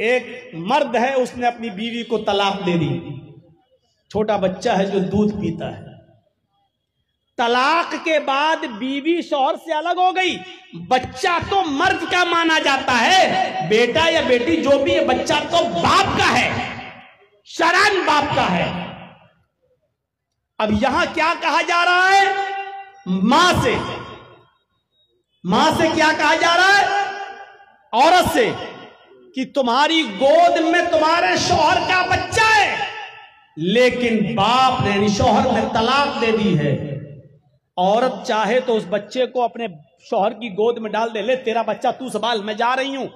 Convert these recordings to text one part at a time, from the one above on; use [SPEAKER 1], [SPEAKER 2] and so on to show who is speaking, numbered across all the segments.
[SPEAKER 1] ایک مرد ہے، اس نے اپنی بیوی کو طلاق دے دی، چھوٹا بچہ ہے جو دودھ پیتا ہے، طلاق کے بعد بیوی شوہر سے الگ ہو گئی، بچہ تو مرد کا مانا جاتا ہے، بیٹا یا بیٹی جو بھی ہے، بچہ تو باپ کا ہے، شرعاً باپ کا ہے۔ اب یہاں کیا کہا جا رہا ہے؟ ماں سے کیا کہا جا رہا ہے؟ عورت سے، کہ تمہاری گود میں تمہارے شوہر کا بچہ ہے، لیکن باپ نے یعنی شوہر نے طلاق دے دی ہے، عورت چاہے تو اس بچے کو اپنے شوہر کی گود میں ڈال دے، لے تیرا بچہ تو سنبھال، میں جا رہی ہوں،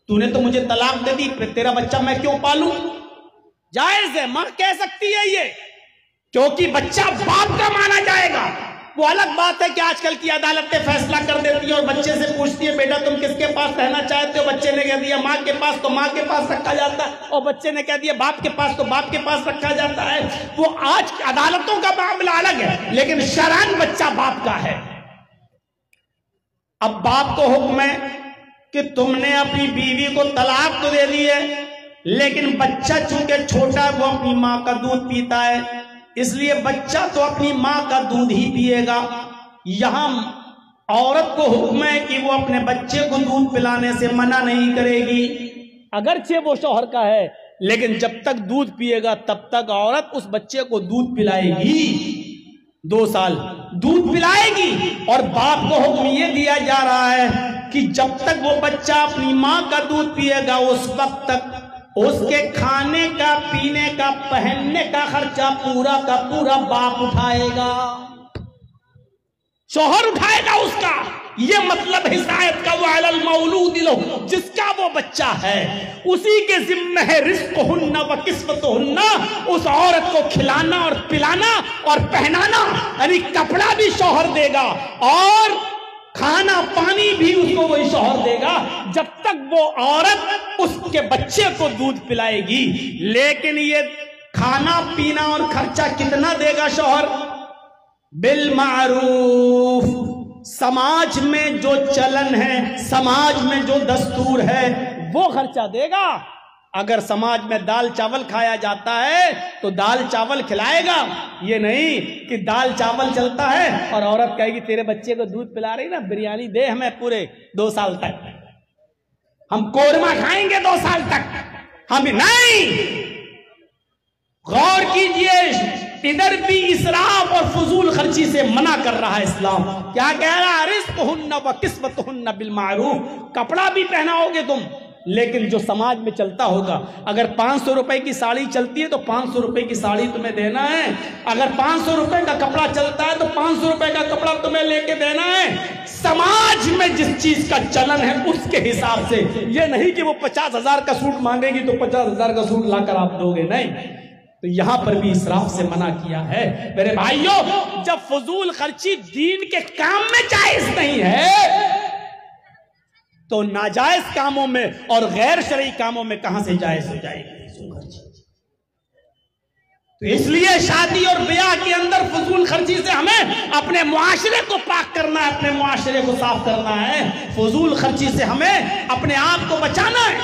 [SPEAKER 1] تو نے تو مجھے طلاق دے دی، پھر تیرا بچہ میں کیوں پالوں؟ جائز ہے، ماں کہہ سکتی ہے یہ، کیونکہ بچہ باپ کا مانا جائے گا۔ وہ الگ بات ہے کہ آج کل کی عدالتیں فیصلہ کر دیتی ہیں اور بچے سے پوچھتی ہے بیٹا تم کس کے پاس رہنا چاہتے ہو، بچے نے کہہ دیا ماں کے پاس، تو ماں کے پاس رکھا جاتا ہے، اور بچے نے کہہ دیا باپ کے پاس، تو باپ کے پاس رکھا جاتا ہے۔ وہ آج عدالتوں کا معاملہ الگ ہے، لیکن شرعاً بچہ باپ کا ہے۔ اب باپ کو حکم ہے کہ تم نے اپنی بیوی کو طلاق تو دے دی ہے، لیکن بچہ چونکہ چھوٹا وہ اپنی ماں کا دودھ پیتا ہے، اس لیے بچہ تو اپنی ماں کا دودھ ہی پیے گا۔ یہاں عورت کو حکم ہے کہ وہ اپنے بچے کو دودھ پلانے سے منع نہیں کرے گی، اگرچہ وہ شوہر کا ہے، لیکن جب تک دودھ پیے گا تب تک عورت اس بچے کو دودھ پلائے گی، 2 سال دودھ پلائے گی۔ اور باپ کو حکم یہ دیا جا رہا ہے کہ جب تک وہ بچہ اپنی ماں کا دودھ پیے گا اس وقت تک اس کے کھانے کا، پینے کا، پہننے کا خرچہ پورا کا پورا باپ اٹھائے گا، شوہر اٹھائے گا اس کا۔ یہ مطلب ہدایت کا، وَعَلَى الْمَوْلُودِ لَهُ، جس کا وہ بچہ ہے اسی کے ذمہ ہے رزقهن وَكِسْوَتُهن، اس عورت کو کھلانا اور پلانا اور پہنانا، یعنی کپڑا بھی شوہر دے گا اور کھانا پانی بھی اس کو وہی شوہر دے گا، جب تک وہ عورت اس کے بچے کو دودھ پلائے گی۔ لیکن یہ کھانا پینا اور خرچہ کتنا دے گا شوہر؟ بالمعروف، سماج میں جو چلن ہے، سماج میں جو دستور ہے وہ خرچہ دے گا۔ اگر سماج میں دال چاول کھایا جاتا ہے تو دال چاول کھلائے گا، یہ نہیں کہ دال چاول چلتا ہے اور عورت کہے گی تیرے بچے کو دودھ پلا رہی نا، بریانی دے ہمیں پورے 2 سال تک، ہم قورمہ کھائیں گے 2 سال تک، ہم نہیں۔ غور کیجئے، ادھر بھی اسراف اور فضول خرچی سے منع کر رہا ہے اسلام۔ کیا کہہ رہا ہے؟ رزقهن وکسوتهن بالمعروف، کپڑا بھی پہناؤ گے تم، لیکن جو سماج میں چلتا ہوگا، اگر 500 روپے کی ساڑی چلتی ہے تو 500 روپے کی ساڑی تمہیں دینا ہے، اگر 500 روپے کا کپڑا چلتا ہے تو 500 روپے کا کپڑا تمہیں لے کے دینا ہے۔ سماج میں جس چیز کا چلن ہے اس کے حساب سے، یہ نہیں کہ وہ 50,000 کا سوٹ مانگے گی تو 50,000 کا سوٹ لا کر آپ دو گے، نہیں۔ تو یہاں پر بھی اسراف سے منع کیا ہے۔ میرے بھائیوں، جب فضول خرچی دین کے کام میں جائز نہیں ہے تو ناجائز کاموں میں اور غیر شرعی کاموں میں کہاں سے جائز ہو جائے گی؟ تو اس لیے شادی اور بیاہ کے اندر فضول خرچی سے ہمیں اپنے معاشرے کو پاک کرنا ہے، اپنے معاشرے کو صاف کرنا ہے، فضول خرچی سے ہمیں اپنے آپ کو بچانا ہے۔